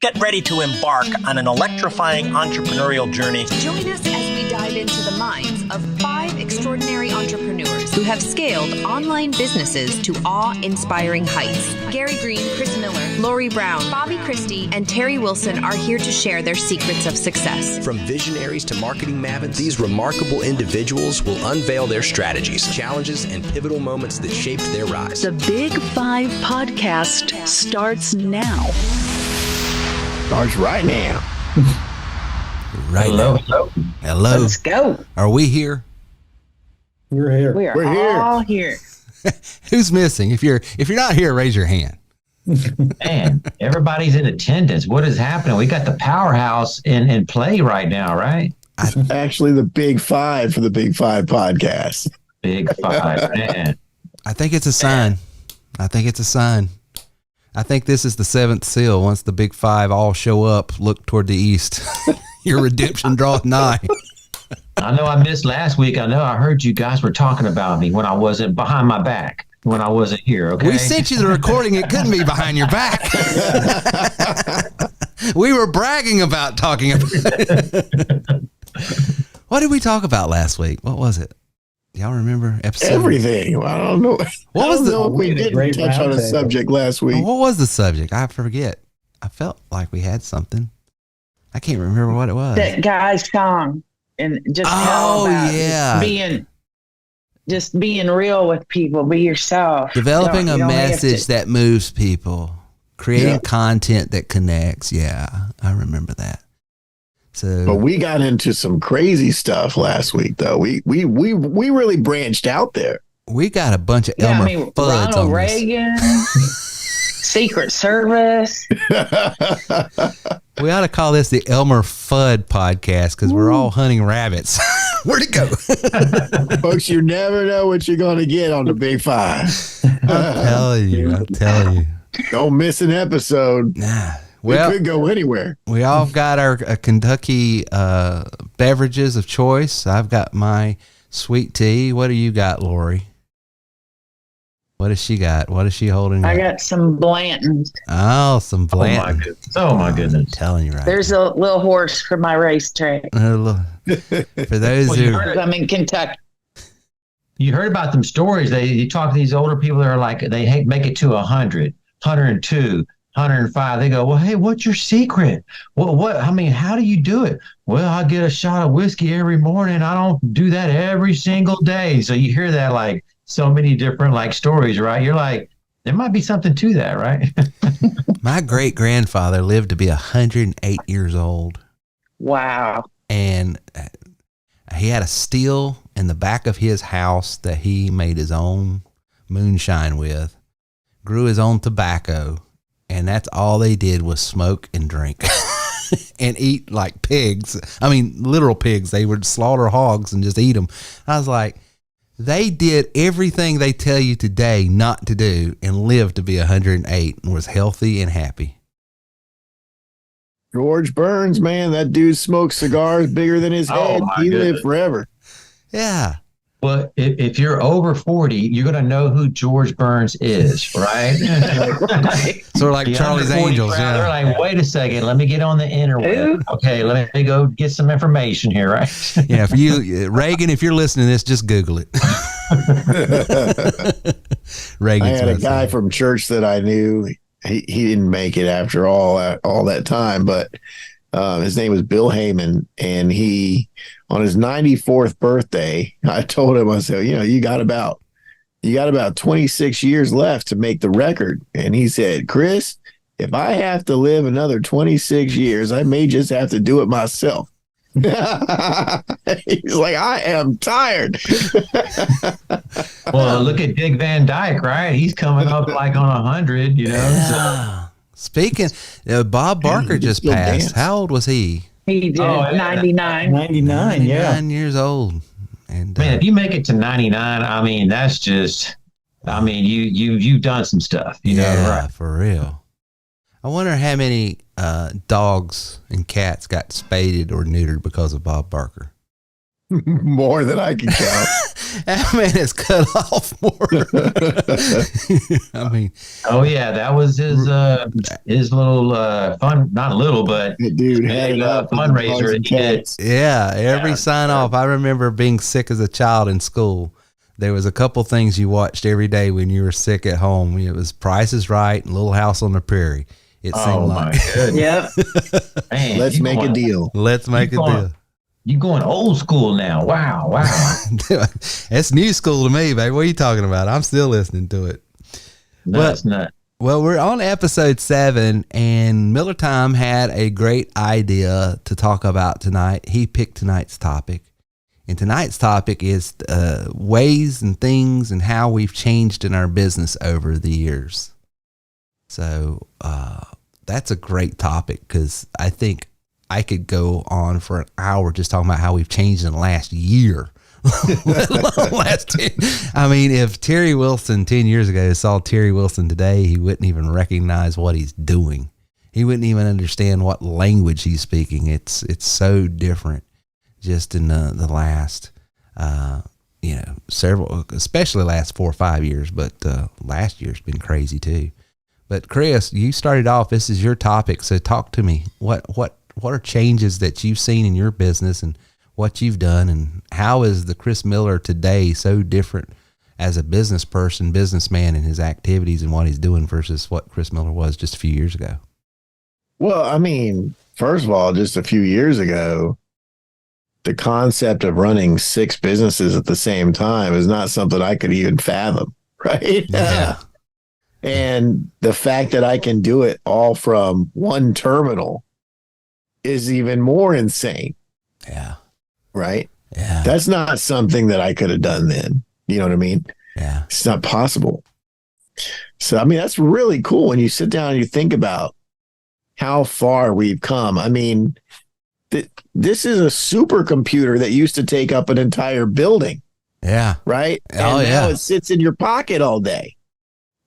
Get ready to embark on an electrifying entrepreneurial journey. Join us as we dive into the minds of 5 extraordinary entrepreneurs who have scaled online businesses to awe-inspiring heights. Gary Green, Chris Miller, Lori Brown, Bobby Christy, and Terry Wilson are here to share their secrets of success. From visionaries to marketing mavens, these remarkable individuals will unveil their strategies, challenges, and pivotal moments that shaped their rise. The Big 5 podcast starts now. Starts right now. Hello. Let's go. Are we here? We're here. We're all here. Who's missing? If you're not here, raise your hand. Man, everybody's in attendance. What is happening? We got the powerhouse in play right now, right? Actually, the Big 5 for the Big 5 podcast. Big 5, man. I think it's a sign. I think this is the 7th seal. Once the Big 5 all show up, look toward the east. Your redemption draweth nigh. I know I missed last week. I know I heard you guys were talking about me when I wasn't behind my back, when I wasn't here, okay? We sent you the recording. It couldn't be behind your back. We were bragging about talking about it. What did we talk about last week? What was it? Y'all remember episode? Everything. I don't know. What was the? We didn't touch on a subject last week. What was the subject? I forget. I felt like we had something. I can't remember what it was. That guy's song and just how about just being real with people. Be yourself. Developing a message that moves people. Creating content that connects. Yeah, I remember that. So, but we got into some crazy stuff last week, though. We really branched out there. We got a bunch of Elmer Fuds Ronald on Reagan, Secret Service. We ought to call this the Elmer Fudd podcast because we're all hunting rabbits. Where'd it go? Folks, you never know what you're going to get on the Big 5. I'm telling you. Don't miss an episode. Nah. Well, we could go anywhere. We all got our Kentucky beverages of choice. I've got my sweet tea. What do you got, Lori? What does she got? What is she holding? I got some Blanton's. Oh, some Blanton. Oh my goodness. I'm telling you right. There's a little horse for my racetrack. For those who I'm in Kentucky. You heard about them stories. You talk to these older people that are like, they make it to 100, 102. 105. They go, well, hey, what's your secret? How do you do it? Well, I get a shot of whiskey every morning. I don't do that every single day. So you hear that like so many different like stories, right? You're like, there might be something to that, right? My great grandfather lived to be 108 years old. Wow. And he had a still in the back of his house that he made his own moonshine with, grew his own tobacco. And that's all they did was smoke and drink and eat like pigs. I mean, literal pigs. They would slaughter hogs and just eat them. I was like, they did everything they tell you today not to do and lived to be 108 and was healthy and happy. George Burns, man, that dude smoked cigars bigger than his head. He lived forever. Yeah. Well, if you're over 40, you're going to know who George Burns is, right? Sort of like Charlie's Angels. Crowd, yeah. They're like, wait a second, let me get on the interweb. Okay, let me go get some information here, right? Yeah, for you, Reagan, if you're listening to this, just Google it. Reagan. I had a guy from church that I knew. He didn't make it after all that time, but his name was Bill Heyman, and he, on his 94th birthday, I told him, I said, you got about 26 years left to make the record. And he said, Chris, if I have to live another 26 years, I may just have to do it myself. He's like, I am tired. Well, look at Dick Van Dyke, right? He's coming up like on 100, Yeah. So. Speaking, Bob Barker just passed. Dance. How old was he? He did 99. 99 years old. And man, if you make it to 99, I mean, that's just, I mean, you've done some stuff, you know, right? For real. I wonder how many dogs and cats got spaded or neutered because of Bob Barker. More than I can count. That man is cut off more. I mean, Oh yeah, that was his little fun, not little, but Dude had it up with the dogs fundraiser and he did. cats. yeah, every sign off. I remember being sick as a child in school. There was a couple things you watched every day when you were sick at home. It was Price is Right and Little House on the Prairie. It seemed Oh my like. goodness. Yep. Man, Let's you make a going- deal. Let's make a going- deal. You going old school now? Wow. It's new school to me, baby. What are you talking about? I'm still listening to it. That's not. Well, we're on episode 7, and Miller Time had a great idea to talk about tonight. He picked tonight's topic. And tonight's topic is ways and things and how we've changed in our business over the years. So that's a great topic because I think I could go on for an hour just talking about how we've changed in the last year. Let alone last 10. I mean, if Terry Wilson 10 years ago saw Terry Wilson today, he wouldn't even recognize what he's doing. He wouldn't even understand what language he's speaking. It's so different just in the last, several, especially the last 4 or 5 years, but last year's been crazy too. But Chris, you started off, this is your topic. So talk to me. What are changes that you've seen in your business and what you've done, and how is the Chris Miller today so different as a business person, businessman, in his activities and what he's doing versus what Chris Miller was just a few years ago? Well, I mean, first of all, just a few years ago, the concept of running 6 businesses at the same time is not something I could even fathom, right? Yeah. And the fact that I can do it all from one terminal is even more insane. Yeah. Right? Yeah. That's not something that I could have done then. You know what I mean? Yeah. It's not possible. So, I mean, that's really cool when you sit down and you think about how far we've come. I mean, this is a supercomputer that used to take up an entire building, Yeah. right? Oh, and now yeah. it sits in your pocket all day.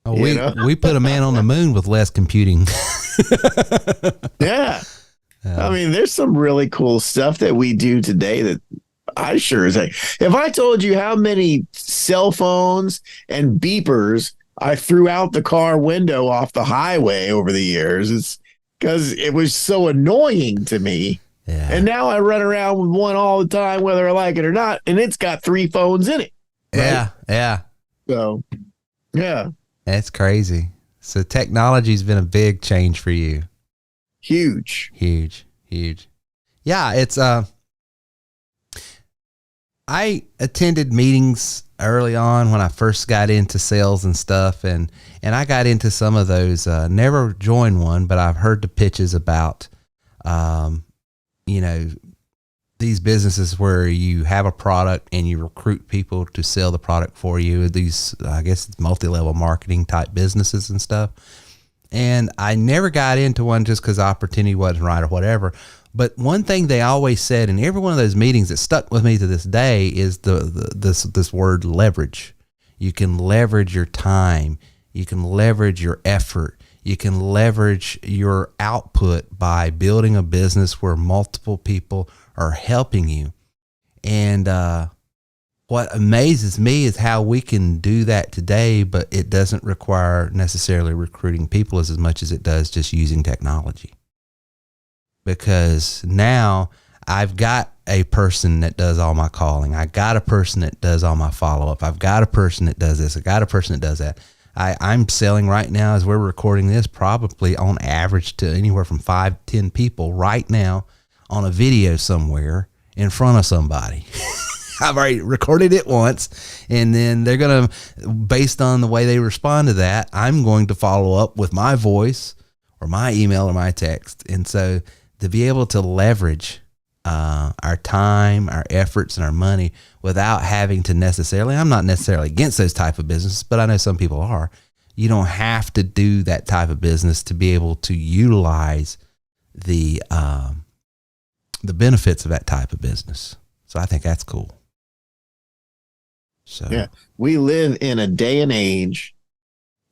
Oh, You know? we put a man on the moon with less computing. Yeah. I mean, there's some really cool stuff that we do today that I sure as heck. If I told you how many cell phones and beepers I threw out the car window off the highway over the years, it's because it was so annoying to me. Yeah. And now I run around with one all the time, whether I like it or not, and it's got 3 phones in it. Right? Yeah. Yeah. So, yeah, That's crazy. So technology's been a big change for you. huge. Huge. Yeah, it's I attended meetings early on when I first got into sales and stuff, and I got into some of those, never joined one, but I've heard the pitches about these businesses where you have a product and you recruit people to sell the product for you. These, I guess it's multi-level marketing type businesses and stuff. And I never got into one just because the opportunity wasn't right or whatever. But one thing they always said in every one of those meetings that stuck with me to this day is this word leverage. You can leverage your time. You can leverage your effort. You can leverage your output by building a business where multiple people are helping you. And what amazes me is how we can do that today, but it doesn't require necessarily recruiting people as much as it does just using technology. Because now I've got a person that does all my calling. I got a person that does all my follow-up. I've got a person that does this. I got a person that does that. I'm selling right now as we're recording this, probably on average to anywhere from 5 to 10 people right now on a video somewhere in front of somebody. I've already recorded it once, and then they're going to, based on the way they respond to that, I'm going to follow up with my voice or my email or my text. And so to be able to leverage our time, our efforts, and our money without having to necessarily, I'm not necessarily against those type of businesses, but I know some people are. You don't have to do that type of business to be able to utilize the benefits of that type of business. So I think that's cool. So Yeah. We live in a day and age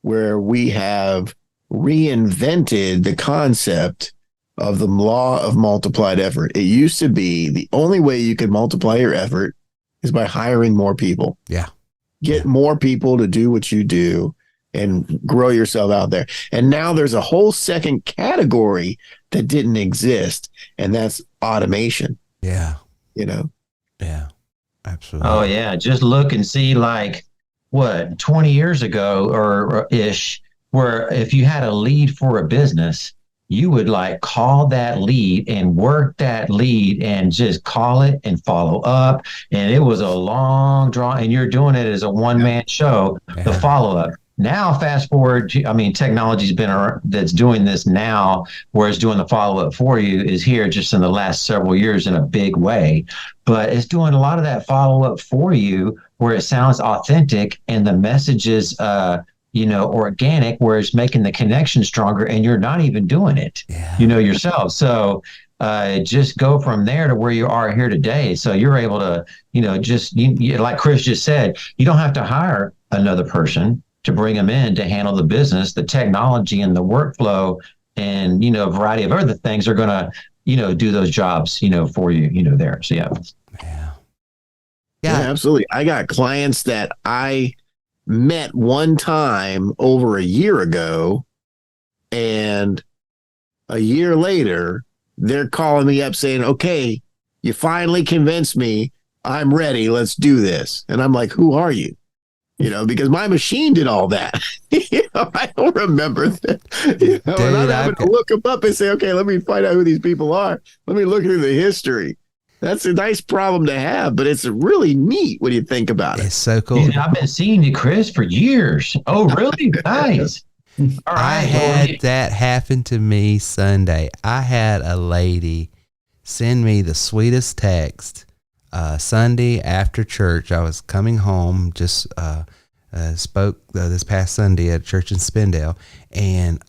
where we have reinvented the concept of the law of multiplied effort. It used to be the only way you could multiply your effort is by hiring more people. Yeah. Get more people to do what you do and grow yourself out there. And now there's a whole second category that didn't exist, and that's automation. Yeah. Yeah, absolutely. Oh yeah, just look and see, like, what, 20 years ago or ish, where if you had a lead for a business, you would like call that lead and work that lead and just call it and follow up. And it was a long draw, and you're doing it as a one-man show, the follow-up. Now, fast forward, I mean, technology's been that's doing this now, whereas doing the follow-up for you is here just in the last several years in a big way. But it's doing a lot of that follow-up for you where it sounds authentic and the message is, organic, where it's making the connection stronger and you're not even doing it, yourself. So just go from there to where you are here today. So you're able to, like Chris just said, you don't have to hire another person to bring them in to handle the business. The technology and the workflow and, a variety of other things are going to, do those jobs, for you, there. So, yeah, absolutely. I got clients that I met one time over a year ago, and a year later, they're calling me up saying, okay, you finally convinced me. I'm ready. Let's do this. And I'm like, who are you? Because my machine did all that. I don't remember that. And I'm having to look them up and say, okay, let me find out who these people are. Let me look through the history. That's a nice problem to have, but it's really neat when you think about it. It's so cool. Yeah, I've been seeing you, Chris, for years. Oh, really? Nice. All right. I had that happen to me Sunday. I had a lady send me the sweetest text. Sunday after church, I was coming home, just spoke this past Sunday at church in Spindale, and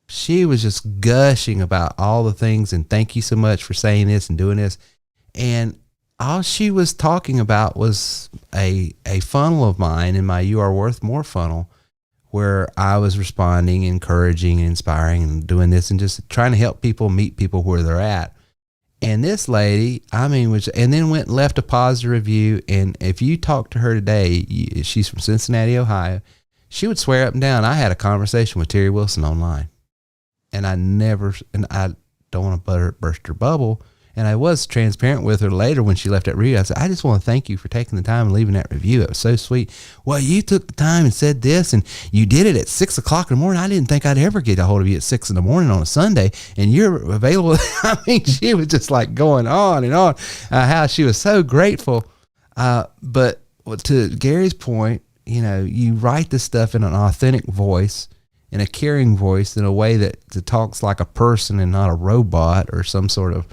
she was just gushing about all the things and thank you so much for saying this and doing this. And all she was talking about was a funnel of mine in my You Are Worth More funnel, where I was responding, encouraging, inspiring, and doing this and just trying to help people meet people where they're at. And this lady, and then went and left a positive review. And if you talk to her today, she's from Cincinnati, Ohio. She would swear up and down, I had a conversation with Terry Wilson online. And I don't want to burst her bubble. And I was transparent with her later when she left that review. I said, I just want to thank you for taking the time and leaving that review. It was so sweet. Well, you took the time and said this, and you did it at 6 o'clock in the morning. I didn't think I'd ever get a hold of you at 6 in the morning on a Sunday, and you're available. I mean, she was just like going on and on, how she was so grateful. But to Gary's point, you write this stuff in an authentic voice, in a caring voice, in a way that talks like a person and not a robot or some sort of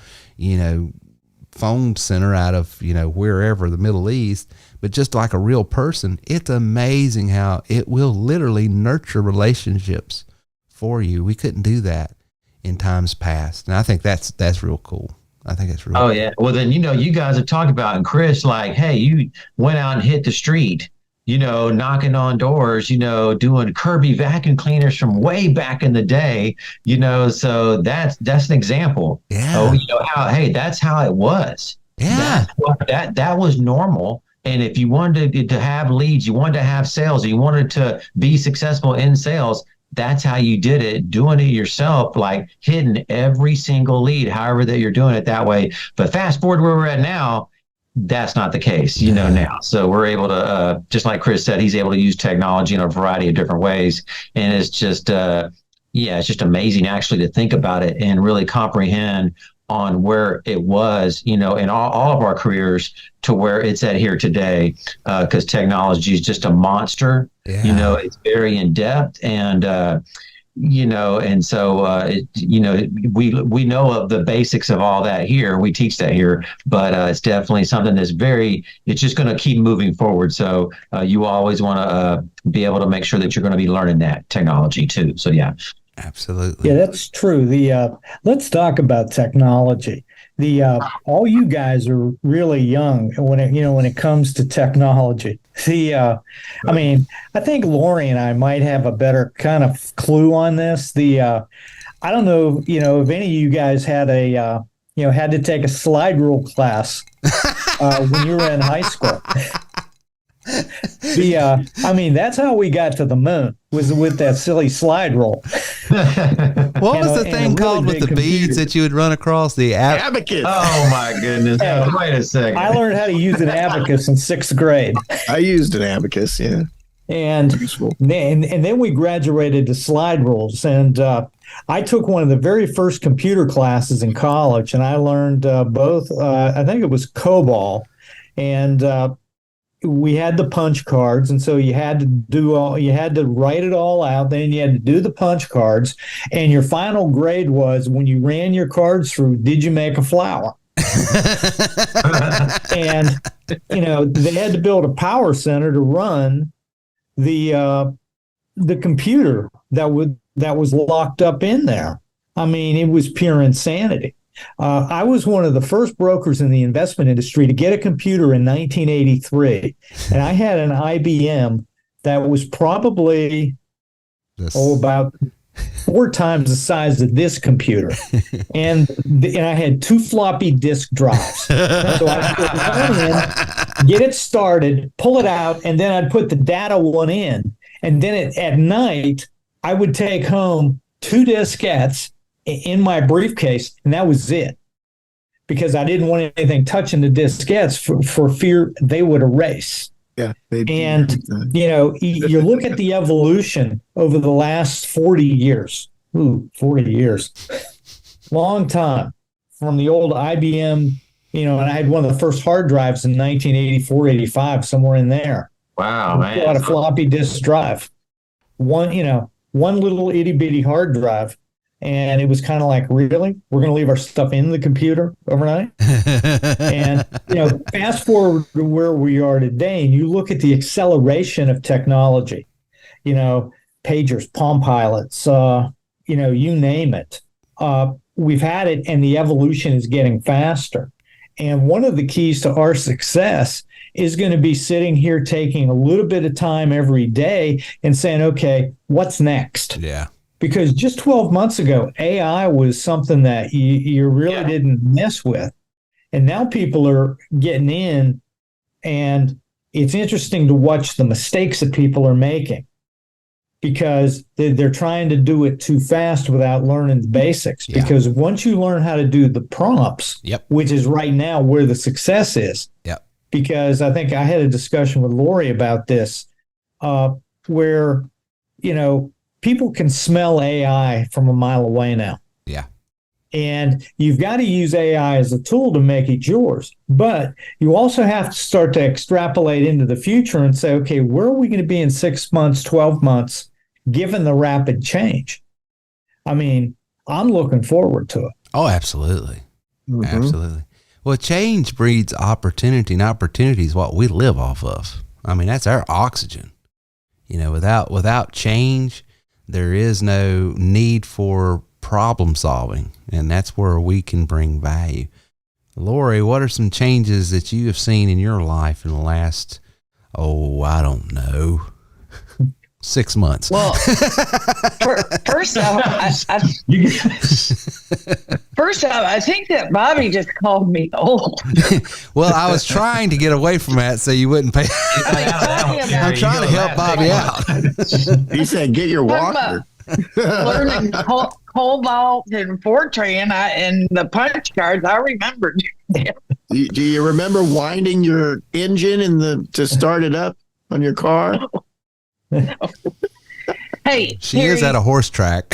phone center out of, wherever, the Middle East, but just like a real person. It's amazing how it will literally nurture relationships for you. We couldn't do that in times past. And I think that's real cool. I think it's real cool. Yeah. Well, then, you guys have talked about, and Chris, like, hey, you went out and hit the street, knocking on doors, doing Kirby vacuum cleaners from way back in the day, so that's an example. Yeah. That's how it was. Yeah. That was normal. And if you wanted to have leads, you wanted to have sales, you wanted to be successful in sales, that's how you did it, doing it yourself, like hitting every single lead, however that you're doing it that way. But fast forward where we're at now, that's not the case, now. So we're able to, just like Chris said, he's able to use technology in a variety of different ways. And it's just, it's just amazing actually to think about it and really comprehend on where it was, in all of our careers to where it's at here today. Because technology is just a monster, it's very in depth and, and so, we know of the basics of all that here. We teach that here, but it's definitely something that's it's just going to keep moving forward. So you always want to be able to make sure that you're going to be learning that technology too. So, yeah. Absolutely. Yeah, that's true. Let's talk about technology. All you guys are really young when it comes to technology. I think Lori and I might have a better kind of clue on this. I don't know, if any of you guys had had to take a slide rule class when you were in high school. That's how we got to the moon, was with that silly slide rule. What was the thing called with the beads that you would run across? The abacus. Oh my goodness! Hey, wait a second. I learned how to use an abacus in 6th grade. I used an abacus, yeah. And then we graduated to slide rules. And I took one of the very first computer classes in college, and I learned both. I think it was COBOL, and we had the punch cards, and so you had to write it all out. Then you had to do the punch cards, and your final grade was, when you ran your cards through, did you make a flower? And they had to build a power center to run the computer that was locked up in there. I mean, it was pure insanity. I was one of the first brokers in the investment industry to get a computer in 1983, and I had an IBM that was probably about 4 times the size of this computer, and I had 2 floppy disk drives. So I put one in, get it started, pull it out, and then I'd put the data one in, and then at night I would take home 2 diskettes in my briefcase, and that was it, because I didn't want anything touching the diskettes for fear they would erase. Yeah. And, you look at the evolution over the last 40 years. 40 years. Long time. From the old IBM, and I had one of the first hard drives in 1984, 85, somewhere in there. Wow, man. A floppy disk drive. One little itty bitty hard drive. And it was kind of like, really? We're going to leave our stuff in the computer overnight? And, fast forward to where we are today, and you look at the acceleration of technology, pagers, Palm Pilots, you name it. We've had it, and the evolution is getting faster. And one of the keys to our success is going to be sitting here taking a little bit of time every day and saying, okay, what's next? Yeah. Because just 12 months ago, AI was something that you really didn't mess with. And now people are getting in, and it's interesting to watch the mistakes that people are making, because they're trying to do it too fast without learning the basics. Yeah. Because once you learn how to do the prompts, which is right now where the success is, because I think I had a discussion with Lori about this, where, people can smell AI from a mile away now. Yeah. And you've got to use AI as a tool to make it yours. But you also have to start to extrapolate into the future and say, okay, where are we going to be in 6 months, 12 months, given the rapid change? I mean, I'm looking forward to it. Oh, absolutely. Mm-hmm. Absolutely. Well, change breeds opportunity, and opportunity is what we live off of. I mean, that's our oxygen. Without change, there is no need for problem solving, and that's where we can bring value. Lori, what are some changes that you have seen in your life in the last, I don't know, 6 months? Well, first off, I think that Bobby just called me old. Well, I was trying to get away from that so you wouldn't pay. I'm trying to help Bobby out. He said, "Get your walker." Learning Cobalt and Fortran and the punch cards, I remembered. Do you remember winding your engine to start it up on your car? Hey, she is at a horse track.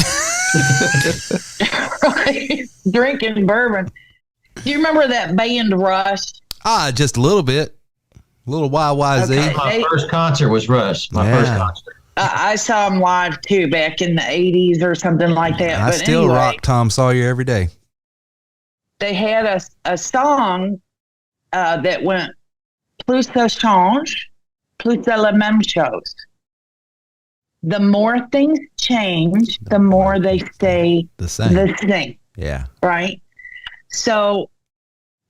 Right, drinking bourbon. Do you remember that band Rush? Just a little bit. A little YYZ. Okay. My first concert was Rush. My first concert. I saw them live too back in the 80s or something like that. I still rock Tom Sawyer every day. They had a song that went, plus ça change, plus c'est la même chose. The more things change, the more they stay the same. Yeah. Right? So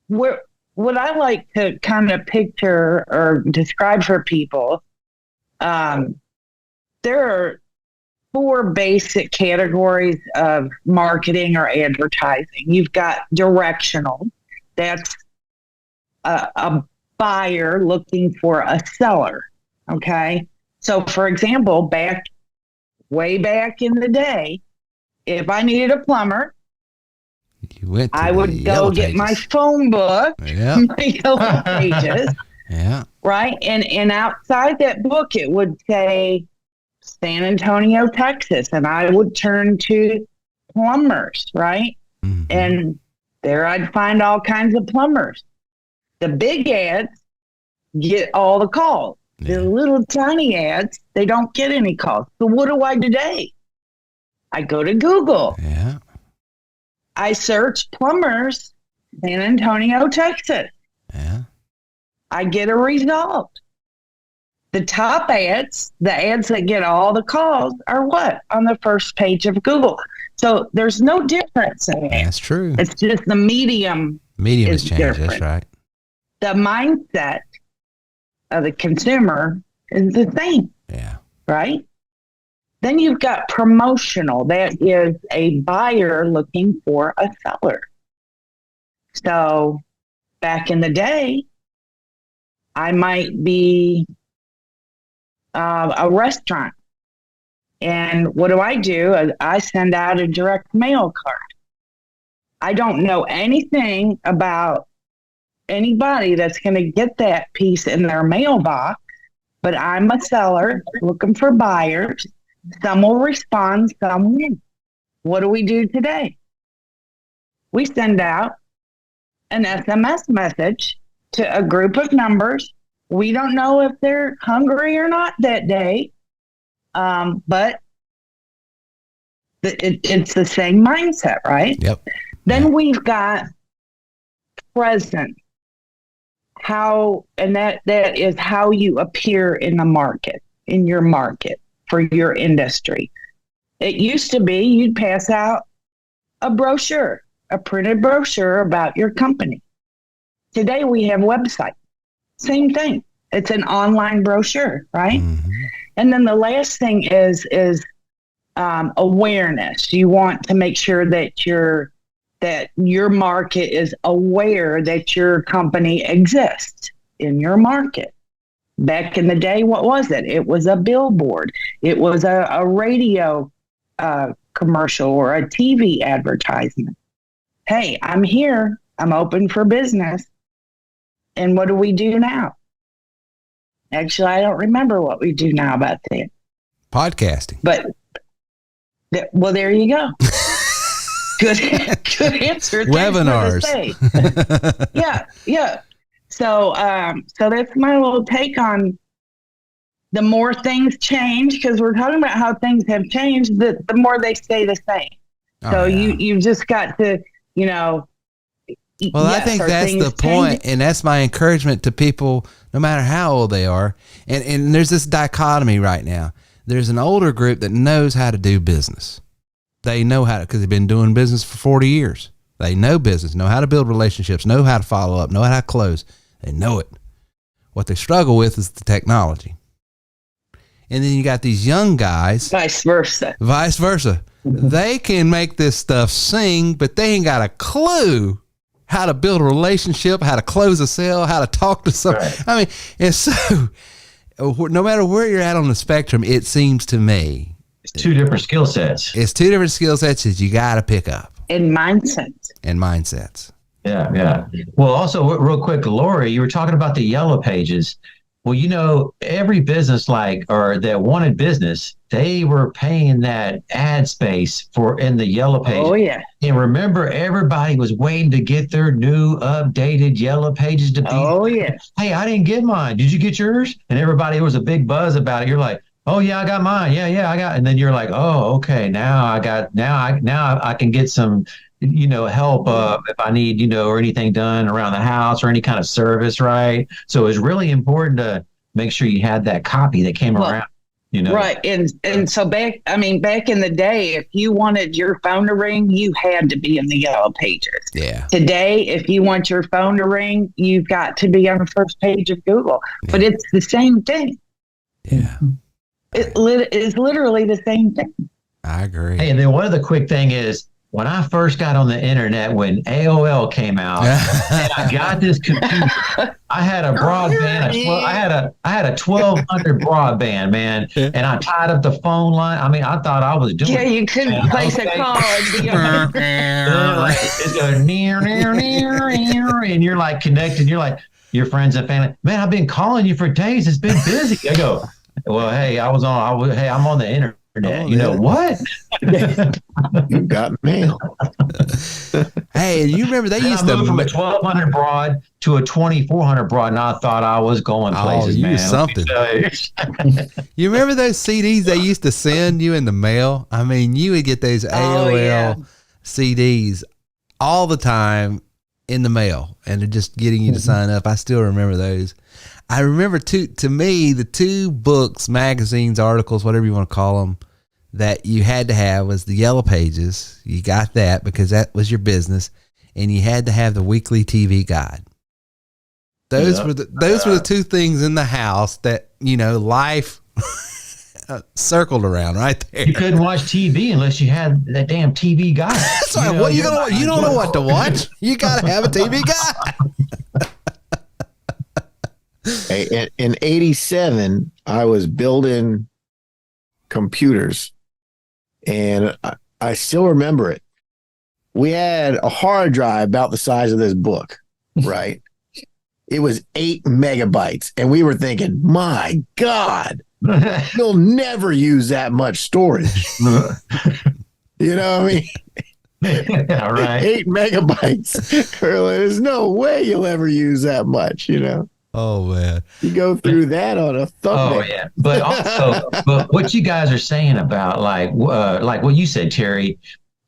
what I like to kind of picture or describe for people, there are four basic categories of marketing or advertising. You've got directional. That's a buyer looking for a seller. Okay. So for example, way back in the day, if I needed a plumber, I would go get my phone book, my Yellow Pages. Yeah. Right. And outside that book, it would say San Antonio, Texas. And I would turn to plumbers. Right. Mm-hmm. And there I'd find all kinds of plumbers. The big ads get all the calls. Yeah. The little tiny ads, they don't get any calls. So what do I do today? I go to Google. Yeah. I search plumbers, San Antonio, Texas. Yeah. I get a result. The top ads, the ads that get all the calls, are what? On the first page of Google. So there's no difference in it. That's true. It's just the medium. Medium is has changed. different. That's right. The mindset of the consumer is the same. Yeah. Right? Then you've got promotional. That is a buyer looking for a seller. So back in the day, I might be a restaurant. And what do? I send out a direct mail card. I don't know anything about anybody that's going to get that piece in their mailbox, but I'm a seller looking for buyers. Some will respond, some won't. What do we do today? We send out an SMS message to a group of numbers. We don't know if they're hungry or not that day, but it's the same mindset, right? Yep. Then we've got present. That is how you appear in the market, in your market, for your industry. It used to be you'd pass out a brochure, a printed brochure about your company. Today we have websites. Same thing. It's an online brochure, right? Mm-hmm. And then the last thing is awareness. You want to make sure that your market is aware that your company exists in your market. Back in the day, what was it? It was a billboard. It was a radio commercial or a TV advertisement. Hey, I'm here. I'm open for business. And what do we do now? Actually, I don't remember what we do now about that. Podcasting. But, well, there you go. Good answer. Webinars. Yeah. So that's my little take on the more things change, because we're talking about how things have changed, the more they stay the same. So you just got to, Well, I think that's the point, and that's my encouragement to people, no matter how old they are. And there's this dichotomy right now. There's an older group that knows how to do business. They know how to, because they've been doing business for 40 years. They know business, know how to build relationships, know how to follow up, know how to close. They know it. What they struggle with is the technology. And then you got these young guys. Vice versa. They can make this stuff sing, but they ain't got a clue how to build a relationship, how to close a sale, how to talk to someone. Right. I mean, and so no matter where you're at on the spectrum, it seems to me. It's two different skill sets. It's two different skill sets that you got to pick up. And mindsets. Yeah. Well, also, real quick, Lori, you were talking about the Yellow Pages. Well, every business that wanted business, they were paying that ad space in the Yellow Pages. Oh, yeah. And remember, everybody was waiting to get their new updated Yellow Pages to be. Oh, yeah. Hey, I didn't get mine. Did you get yours? And there was a big buzz about it. You're like, oh yeah, I got mine. Yeah, I got. And then you're like, oh, okay, now I can get some, help if I need, or anything done around the house or any kind of service, right? So it's really important to make sure you had that copy that came around. Right. And so back in the day, if you wanted your phone to ring, you had to be in the Yellow Pages. Yeah. Today, if you want your phone to ring, you've got to be on the first page of Google. Yeah. But it's the same thing. Yeah. is literally the same thing. I agree. Hey, and then one other quick thing is when I first got on the internet, when AOL came out, and I got this computer, I had a broadband. I had a 1200 broadband, man, and I tied up the phone line. I mean, I thought I was doing. Yeah, you couldn't place a call. It's going near, and you're like connected. You're like your friends and family. Man, I've been calling you for days. It's been busy. I go, well, hey, I'm on the internet. You know what? You got mail. Hey, you remember they used to move from a 1200 broad to a 2400 broad, and I thought I was going places, you man. something. You remember those CDs they used to send you in the mail? I mean, you would get those AOL CDs all the time in the mail, and they're just getting you to sign up. I still remember those. I remember to me, the two books, magazines, articles, whatever you want to call them, that you had to have was the Yellow Pages. You got that because that was your business, and you had to have the weekly TV guide. Those were the two things in the house that, life circled around right there. You couldn't watch TV unless you had that damn TV guide. That's right. What you gonna? You don't know what to watch. You gotta have a TV guide. Hey, in 87, I was building computers, and I still remember it. We had a hard drive about the size of this book, right? It was 8 megabytes, and we were thinking, my God, you'll never use that much storage. You know what I mean? Yeah, right. 8 megabytes. There's no way you'll ever use that much, Oh man, you go through that on a thumbnail. Oh yeah, but also, but what you guys are saying about like what you said, Terry,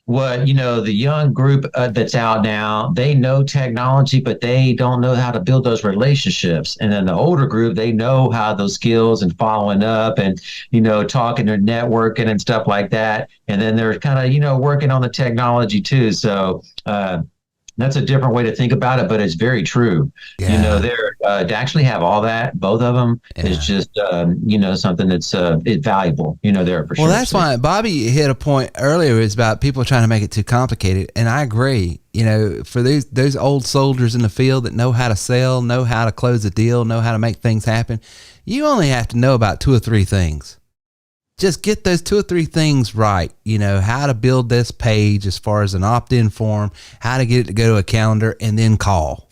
what the young group that's out now, they know technology, but they don't know how to build those relationships. And then the older group, they know how those skills and following up and talking or networking and stuff like that. And then they're kind of working on the technology too. So that's a different way to think about it, but it's very true. Yeah. They're to actually have all that, both of them, is just something that's valuable. There for sure. Well, that's why Bobby hit a point earlier. Is about people trying to make it too complicated, and I agree. For those old soldiers in the field that know how to sell, know how to close a deal, know how to make things happen, you only have to know about 2 or 3 things. Just get those 2 or 3 things right. How to build this page as far as an opt-in form, how to get it to go to a calendar, and then call.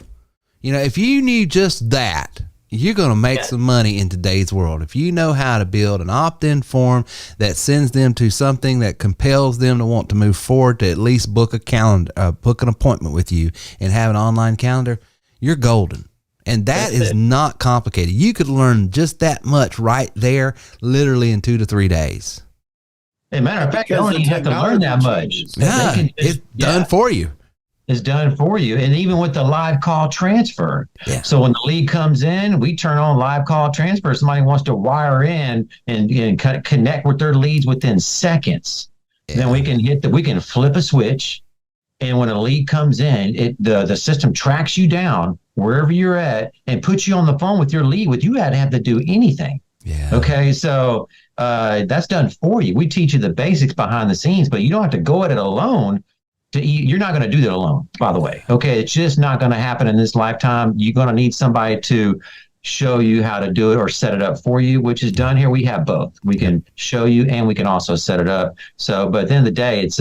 If you knew just that, you're going to make some money in today's world. If you know how to build an opt-in form that sends them to something that compels them to want to move forward to at least book a calendar, book an appointment with you and have an online calendar, you're golden. And that's is not complicated. You could learn just that much right there, literally in 2 to 3 days. As a matter of fact, you don't even have to learn that much. Yeah, it's done for you. Is done for you. And even with the live call transfer. Yeah. So when the lead comes in, we turn on live call transfer. Somebody wants to wire in and connect with their leads within seconds. Yeah. Then we can flip a switch. And when a lead comes in, the system tracks you down wherever you're at and puts you on the phone with your lead with you had to have to do anything. Yeah. Okay. So that's done for you. We teach you the basics behind the scenes, but you don't have to go at it alone. You're not going to do that alone, by the way. Okay. It's just not going to happen in this lifetime. You're going to need somebody to show you how to do it or set it up for you, which is done here. We have both. We can show you and we can also set it up. So, but at the end of the day, it's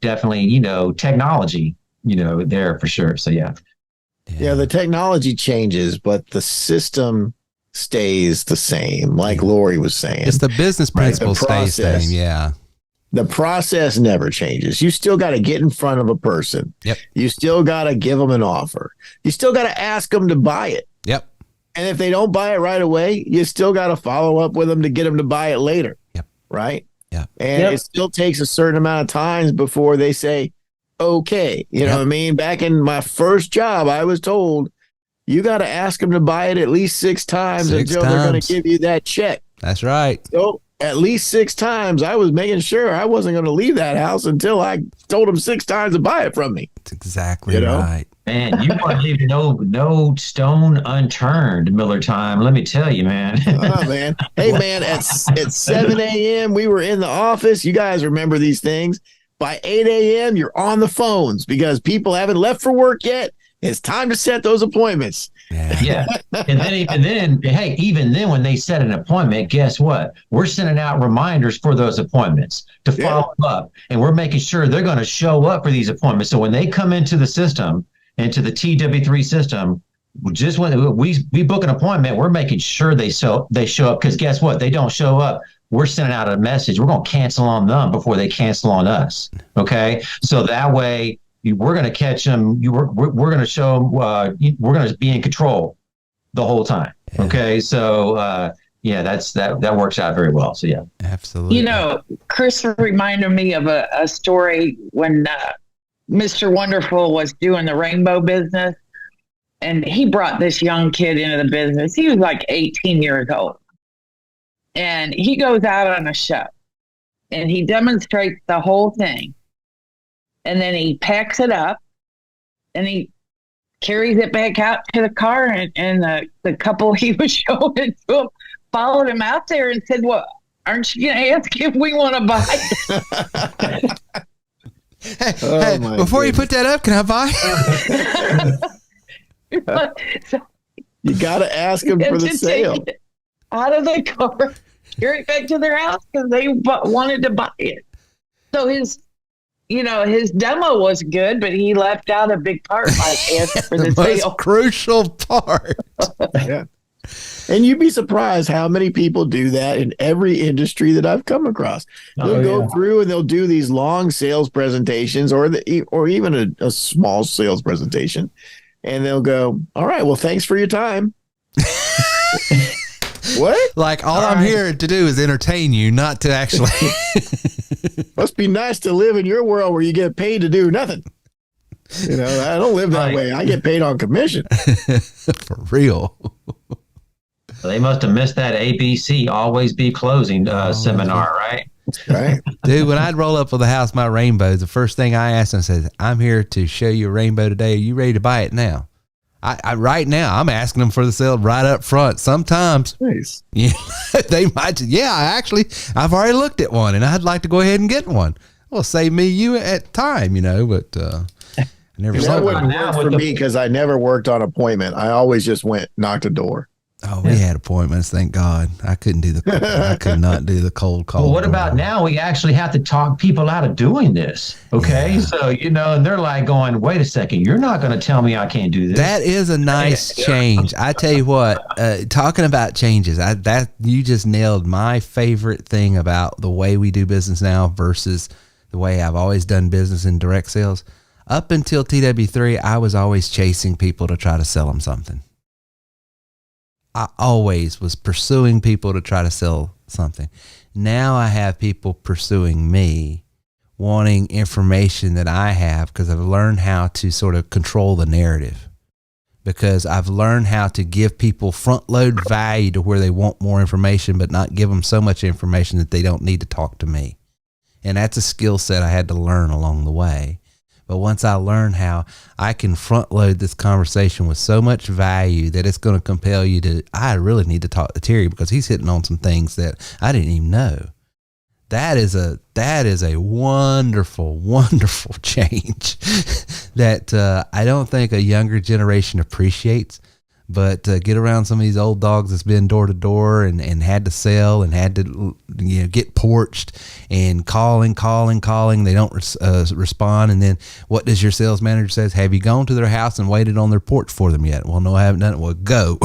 definitely, technology, there for sure. So, yeah. Yeah, the technology changes, but the system stays the same, like Lori was saying. It's the business principle stays the same, yeah. The process never changes. You still got to get in front of a person. Yep. You still got to give them an offer. You still got to ask them to buy it. Yep. And if they don't buy it right away, you still got to follow up with them to get them to buy it later. Yep. Right? Yeah. And it still takes a certain amount of times before they say, okay. You know what I mean? Back in my first job, I was told you got to ask them to buy it at least 6 times until they're going to give you that check. That's right. So at least 6 times, I was making sure I wasn't going to leave that house until I told them 6 times to buy it from me. That's exactly right. Man, you want to leave no stone unturned, Miller time. Let me tell you, man. Oh, man. Hey, man, at 7 a.m., we were in the office. You guys remember these things. By 8 a.m., you're on the phones because people haven't left for work yet. It's time to set those appointments. Yeah. And then even then when they set an appointment, guess what? We're sending out reminders for those appointments to follow up. And we're making sure they're going to show up for these appointments. So when they come into the system, into the TW3 system, just when we book an appointment, we're making sure they show up, because guess what? They don't show up. We're sending out a message. We're going to cancel on them before they cancel on us. Okay. So that way, we're going to catch them. We're going to show them. We're going to be in control the whole time. Okay, so that works out very well. So yeah, absolutely. You know, Chris reminded me of a story when Mr. Wonderful was doing the rainbow business, and he brought this young kid into the business. He was like 18 years old, and he goes out on a show, and he demonstrates the whole thing. And then he packs it up and he carries it back out to the car. And the couple he was showing it to him followed him out there and said, well, aren't you going to ask if we want to buy it? Hey, before you put that up, can I buy? You got to ask them for the sale. Out of the car, carry it back to their house because they wanted to buy it. So his demo was good, but he left out a big part, like ask for the sale. Most crucial part. Yeah. And you'd be surprised how many people do that in every industry that I've come across. They'll go through and they'll do these long sales presentations or even a small sales presentation. And they'll go, all right, well, thanks for your time. What? Like all I'm here to do is entertain you, not to actually. Must be nice to live in your world where you get paid to do nothing. You know, I don't live that way. I get paid on commission. For real. They must have missed that ABC, always be closing seminar, right? Right. Dude, when I'd roll up with the house, my rainbows, the first thing I asked them says, I'm here to show you a rainbow today. Are you ready to buy it now? I right now, I'm asking them for the sale right up front. Sometimes they might, I've already looked at one and I'd like to go ahead and get one. Well, save me you at time, but I never that wouldn't work for me because I never worked on appointment. I always just went knock the door. Oh, we had appointments, thank God. I could not do the cold call. Well, what about now? We actually have to talk people out of doing this. Okay. Yeah. So, and they're like going, wait a second, you're not going to tell me I can't do this. That is a nice change. I tell you what, talking about changes, you just nailed my favorite thing about the way we do business now versus the way I've always done business in direct sales. Up until TW3, I was always chasing people to try to sell them something. I always was pursuing people to try to sell something. Now I have people pursuing me, wanting information that I have because I've learned how to sort of control the narrative. Because I've learned how to give people front load value to where they want more information, but not give them so much information that they don't need to talk to me. And that's a skill set I had to learn along the way. But once I learned how I can front load this conversation with so much value that it's going to compel you to, I really need to talk to Terry because he's hitting on some things that I didn't even know. That is a wonderful, wonderful change that I don't think a younger generation appreciates. But get around some of these old dogs that's been door to door and had to sell and had to get porched and calling. They don't respond. And then what does your sales manager says? Have you gone to their house and waited on their porch for them yet? Well, no, I haven't done it. Well, go.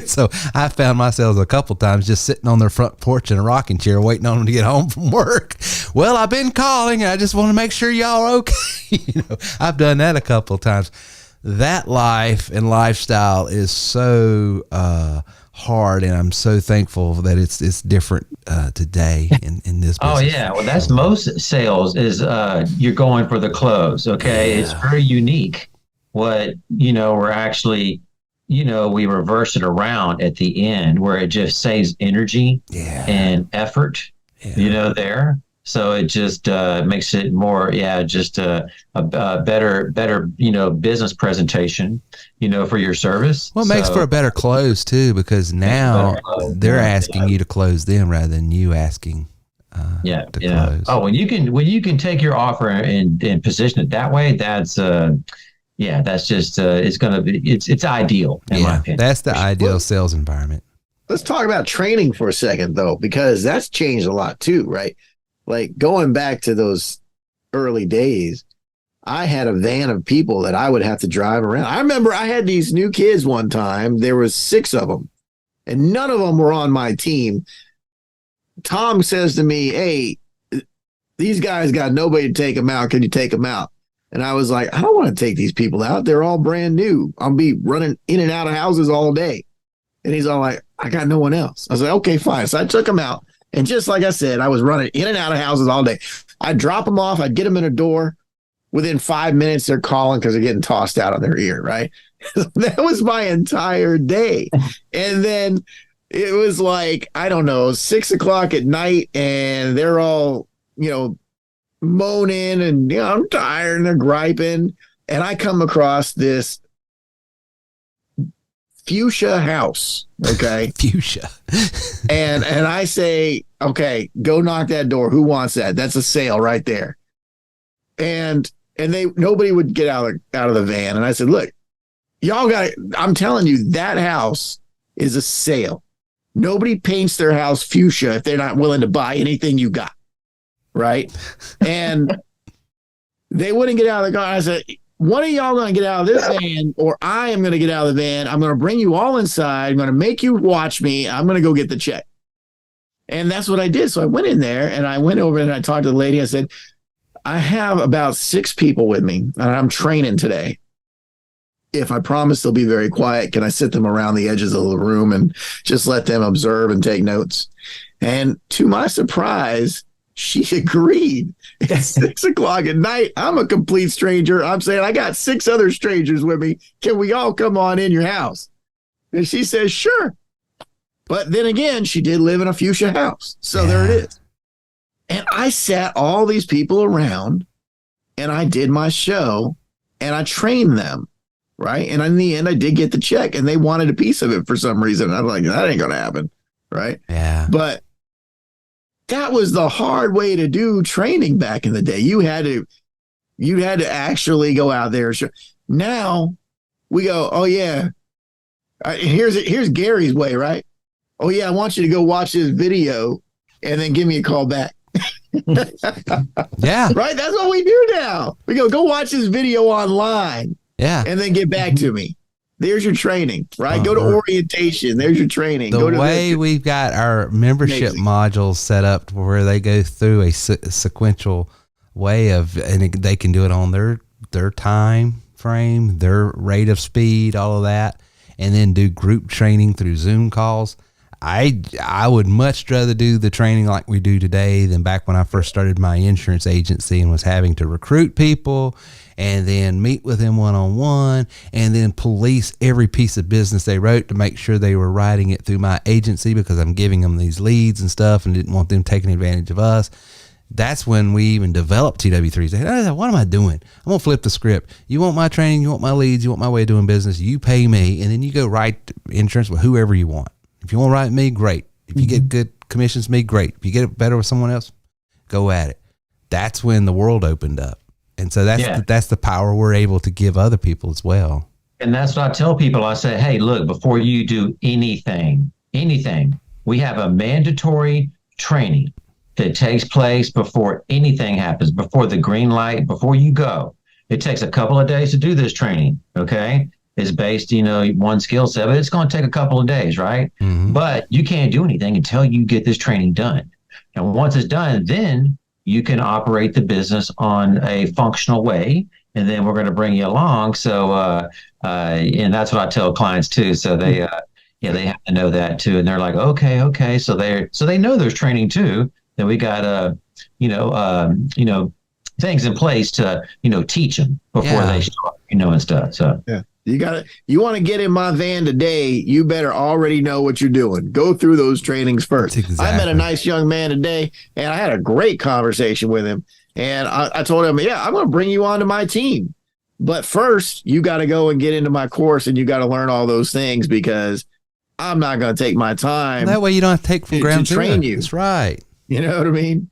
So I found myself a couple times just sitting on their front porch in a rocking chair waiting on them to get home from work. Well, I've been calling and I just want to make sure y'all are okay. I've done that a couple of times. That life and lifestyle is so hard, and I'm so thankful that it's different today in this business. Oh yeah, well that's most sales is you're going for the close. Okay, It's very unique what we're actually we reverse it around at the end where it just saves energy and effort, there. So it just makes it more, just a better, business presentation, for your service. Well, it makes for a better close too, because now they're asking you to close them rather than you asking to close. Oh, when you can take your offer and position it that way, that's just it's ideal in my opinion. That's the ideal sales environment. Let's talk about training for a second, though, because that's changed a lot too, right? Like going back to those early days, I had a van of people that I would have to drive around. I remember I had these new kids one time. There was 6 of them, and none of them were on my team. Tom says to me, "Hey, these guys got nobody to take them out. Can you take them out?" And I was like, "I don't want to take these people out. They're all brand new. I'll be running in and out of houses all day." And he's all like, "I got no one else." I was like, "Okay, fine." So I took them out. And just like I said, I was running in and out of houses all day. I'd drop them off. I'd get them in a door. Within 5 minutes, they're calling because they're getting tossed out of their ear, right? That was my entire day. And then it was like, I don't know, 6 o'clock at night, and they're all, moaning and, I'm tired, and they're griping. And I come across this fuchsia house, okay? Fuchsia. and I say, "Okay, go knock that door. Who wants that? That's a sale right there." And nobody would get out of the van. And I said, "Look, y'all I'm telling you, that house is a sale. Nobody paints their house fuchsia if they're not willing to buy anything you got." Right? And they wouldn't get out of the car. I said, "One of y'all going to get out of this van, or I am going to get out of the van. I'm going to bring you all inside. I'm going to make you watch me. I'm going to go get the check." And that's what I did. So I went in there, and I went over and I talked to the lady. I said, "I have about 6 people with me, and I'm training today. If I promise they'll be very quiet, can I sit them around the edges of the room and just let them observe and take notes?" And to my surprise, she agreed. At 6 o'clock at night, I'm a complete stranger. I'm saying, "I got 6 other strangers with me. Can we all come on in your house?" And she says, "Sure." But then again, she did live in a fuchsia house. So there it is. And I sat all these people around, and I did my show, and I trained them, right? And in the end, I did get the check, and they wanted a piece of it for some reason. I'm like, that ain't going to happen, right? Yeah. But that was the hard way to do training back in the day. You had to actually go out there. Now we go, "Oh yeah, here's Gary's way, right? Oh yeah, I want you to go watch this video and then give me a call back." Yeah. Right? That's what we do now. We go watch this video online. Yeah. And then get back to me. There's your training, right? Go to orientation. There's your training. The way we've got our membership modules set up where they go through a sequential way and they can do it on their time frame, their rate of speed, all of that, and then do group training through Zoom calls. I would much rather do the training like we do today than back when I first started my insurance agency and was having to recruit people and then meet with them one-on-one and then police every piece of business they wrote to make sure they were writing it through my agency because I'm giving them these leads and stuff and didn't want them taking advantage of us. That's when we even developed TW3s. They said, "What am I doing? I'm going to flip the script. You want my training, you want my leads, you want my way of doing business, you pay me, and then you go write insurance with whoever you want. If you want to write me, great. If you get good commissions, me, great. If you get it better with someone else, go at it." That's when the world opened up. And so that's the power we're able to give other people as well. And that's what I tell people. I say, "Hey, look, before you do anything, we have a mandatory training that takes place before anything happens, before the green light, before you go. It takes a couple of days to do this training, okay? It's based, one skill set, but it's going to take a couple of days, right? Mm-hmm. But you can't do anything until you get this training done. And once it's done, then you can operate the business on a functional way, and then we're going to bring you along. So, and that's what I tell clients too. So they have to know that too. And they're like, okay. So they know there's training too. Then we got, things in place to, teach them before they start, and stuff. So yeah. You want to get in my van today, you better already know what you're doing. Go through those trainings first. Exactly. I met a nice young man today, and I had a great conversation with him. And I told him, yeah, I'm going to bring you onto my team. But first, you got to go and get into my course, and you got to learn all those things, because I'm not going to take my time. That way you don't have to take from ground to train you. That's right. You know what I mean?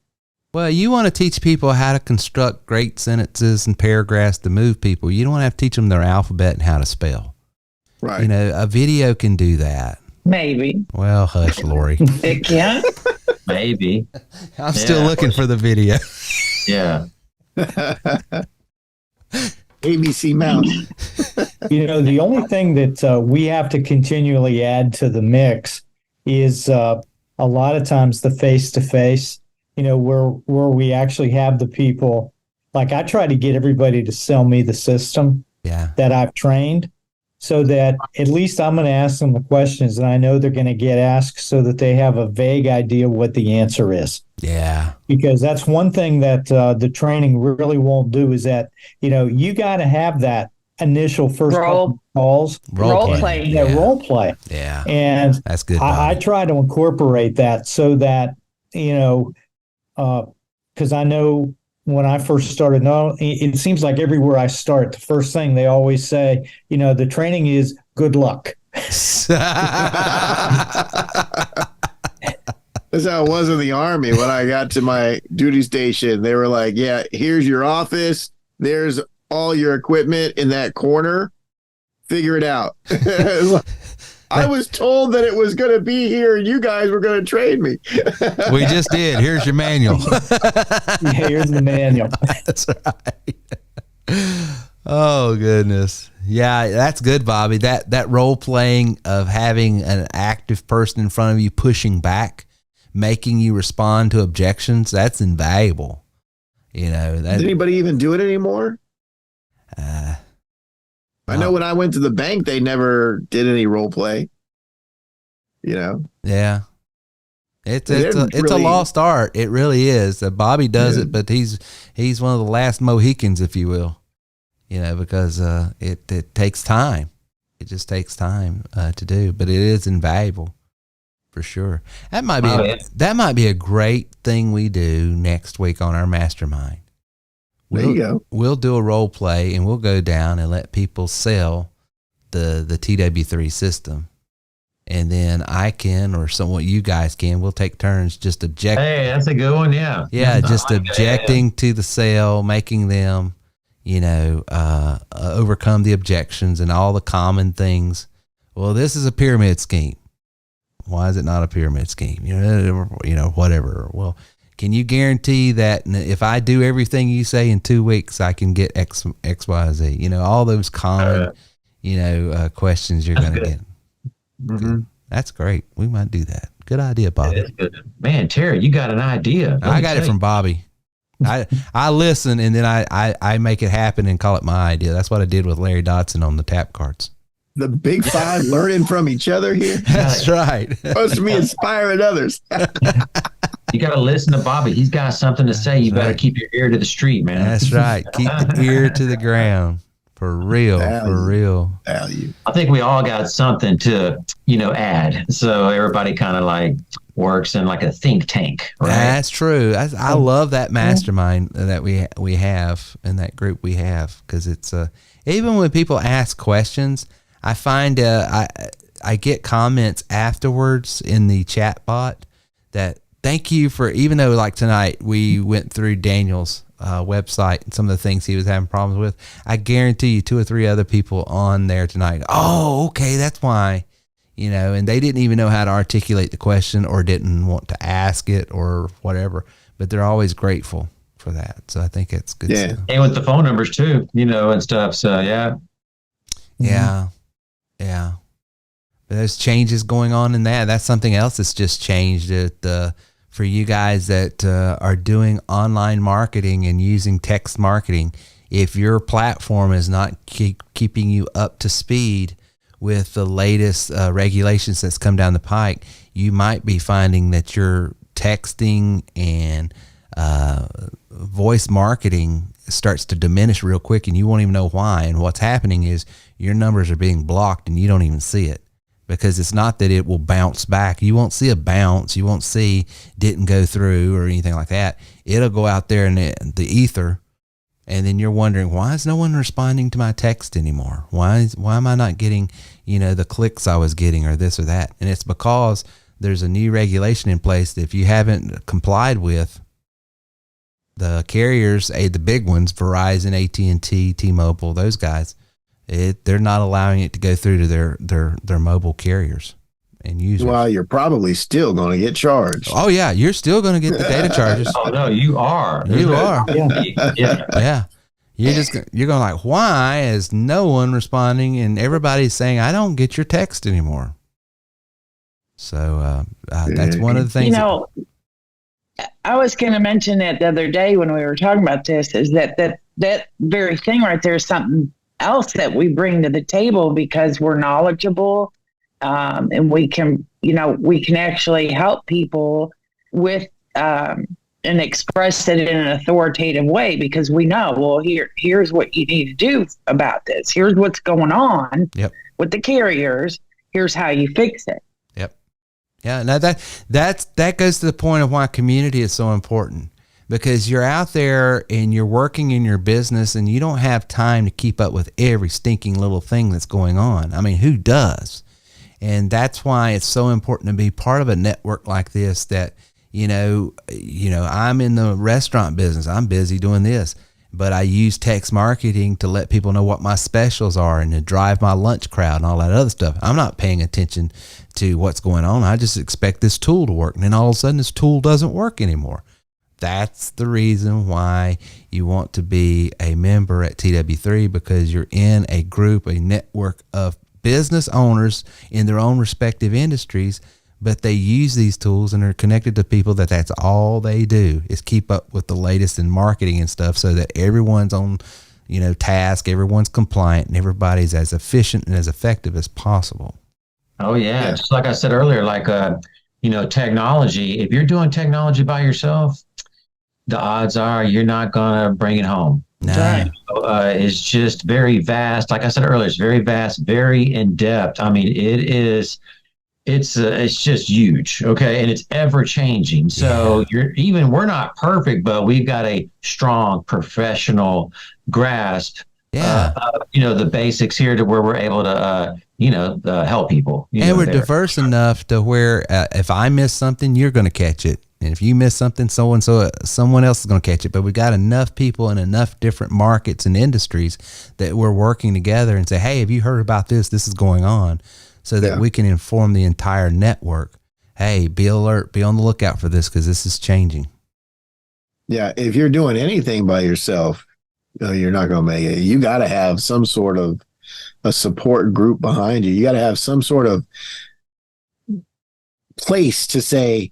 Well, you want to teach people how to construct great sentences and paragraphs to move people. You don't want to have to teach them their alphabet and how to spell. Right. You know, a video can do that. Maybe. Well, hush, Lori. It can. Maybe. I'm still looking for the video. Yeah. ABC Mouse. You know, the only thing that we have to continually add to the mix is a lot of times the face-to-face, you know, where we actually have the people. Like, I try to get everybody to sell me the system that I've trained, so that at least I'm going to ask them the questions and I know they're going to get asked, so that they have a vague idea what the answer is. Yeah. Because that's one thing that the training really won't do, is that, you know, you got to have that initial first couple calls. Role play. Yeah, role play. Yeah. And that's good. I try to incorporate that, so that, you know, because I know when I first started, it seems like everywhere I start, the first thing they always say, you know, the training is good luck. That's how it was in the Army. When I got to my duty station, they were like, yeah, here's your office. There's all your equipment in that corner. Figure it out. I was told that it was going to be here and you guys were going to train me. We just did. Here's your manual. Here's the manual. That's right. Oh, goodness. Yeah, that's good, Bobby. That role playing of having an active person in front of you pushing back, making you respond to objections, that's invaluable. You know, does anybody even do it anymore? I know when I went to the bank, they never did any role play. You know? Yeah. It's a lost art. It really is. Bobby does it, but he's one of the last Mohicans, if you will. You know, because it takes time. It just takes time to do, but it is invaluable for sure. That might be a great thing we do next week on our mastermind. There you go. We'll do a role play and we'll go down and let people sell the TW3 system. And then I can, or what you guys can, we'll take turns just objecting. Hey, that's a good one. Yeah. Yeah. Just objecting to the sale, making them, you know, overcome the objections and all the common things. Well, this is a pyramid scheme. Why is it not a pyramid scheme? You know, whatever. Well, can you guarantee that if I do everything you say in 2 weeks, I can get X, Y, Z? You know, all those common, questions you're going to get. Mm-hmm. That's great. We might do that. Good idea, Bobby. Man, Terry, you got an idea. I got it from Bobby. I listen and then I make it happen and call it my idea. That's what I did with Larry Dodson on the tap cards. The big five learning from each other here. That's right. Supposed to be inspiring others. You got to listen to Bobby. He's got something to say. You better keep your ear to the street, man. That's right. Keep the ear to the ground. For real. Value. I think we all got something to, add. So everybody kind of like works in like a think tank, right? That's true. I love that mastermind that we have and that group we have, because it's even when people ask questions, I find I get comments afterwards in the chat bot that thank you for, even though like tonight we went through Daniel's website and some of the things he was having problems with, I guarantee you 2 or 3 other people on there tonight. Oh, okay, that's why, and they didn't even know how to articulate the question or didn't want to ask it or whatever, but they're always grateful for that. So I think it's good. Yeah. Stuff. And with the phone numbers too, and stuff. So yeah. Yeah. Yeah. But there's changes going on in that. That's something else that's just changed for you guys that are doing online marketing and using text marketing. If your platform is not keeping you up to speed with the latest regulations that's come down the pike, you might be finding that your texting and voice marketing starts to diminish real quick, and you won't even know why. And what's happening is your numbers are being blocked, and you don't even see it, because it's not that it will bounce back. You won't see a bounce. You won't see didn't go through or anything like that. It'll go out there in the ether, and then you're wondering, why is no one responding to my text anymore? Why am I not getting, the clicks I was getting, or this or that? And it's because there's a new regulation in place that if you haven't complied with, the carriers, the big ones, Verizon, AT&T, T-Mobile, those guys, they're not allowing it to go through to their mobile carriers and users. Well, you're probably still going to get charged. Oh yeah, you're still going to get the data charges. Oh no, you are. You are. Yeah. Yeah. You're going like, why is no one responding? And everybody's saying, I don't get your text anymore. So that's one of the things. I was going to mention that the other day when we were talking about this, is that very thing right there is something else that we bring to the table, because we're knowledgeable, and we can actually help people with and express it in an authoritative way, because we know, well, here's what you need to do about this. Here's what's going on with the carriers. Here's how you fix it. Yeah, now that goes to the point of why community is so important, because you're out there and you're working in your business and you don't have time to keep up with every stinking little thing that's going on. I mean, who does? And that's why it's so important to be part of a network like this that, I'm in the restaurant business. I'm busy doing this, but I use text marketing to let people know what my specials are and to drive my lunch crowd and all that other stuff. I'm not paying attention to what's going on. I just expect this tool to work. And then all of a sudden this tool doesn't work anymore. That's the reason why you want to be a member at TW3, because you're in a group, a network of business owners in their own respective industries, but they use these tools and are connected to people that's all they do is keep up with the latest in marketing and stuff, so that everyone's on, task, everyone's compliant, and everybody's as efficient and as effective as possible. Oh yeah. Just like I said earlier, technology, if you're doing technology by yourself, the odds are you're not going to bring it home. No. It's just very vast. Like I said earlier, it's very vast, very in depth. I mean, it's just huge. Okay. And it's ever changing. So we're not perfect, but we've got a strong professional grasp the basics here to where we're able to, help people. And we're diverse enough to where if I miss something, you're going to catch it. And if you miss something, someone else is going to catch it. But we got enough people in enough different markets and industries that we're working together and say, hey, have you heard about this? This is going on, so that we can inform the entire network. Hey, be alert, be on the lookout for this, because this is changing. Yeah. If you're doing anything by yourself, you're not going to make it. You got to have some sort of a support group behind you. You got to have some sort of place to say,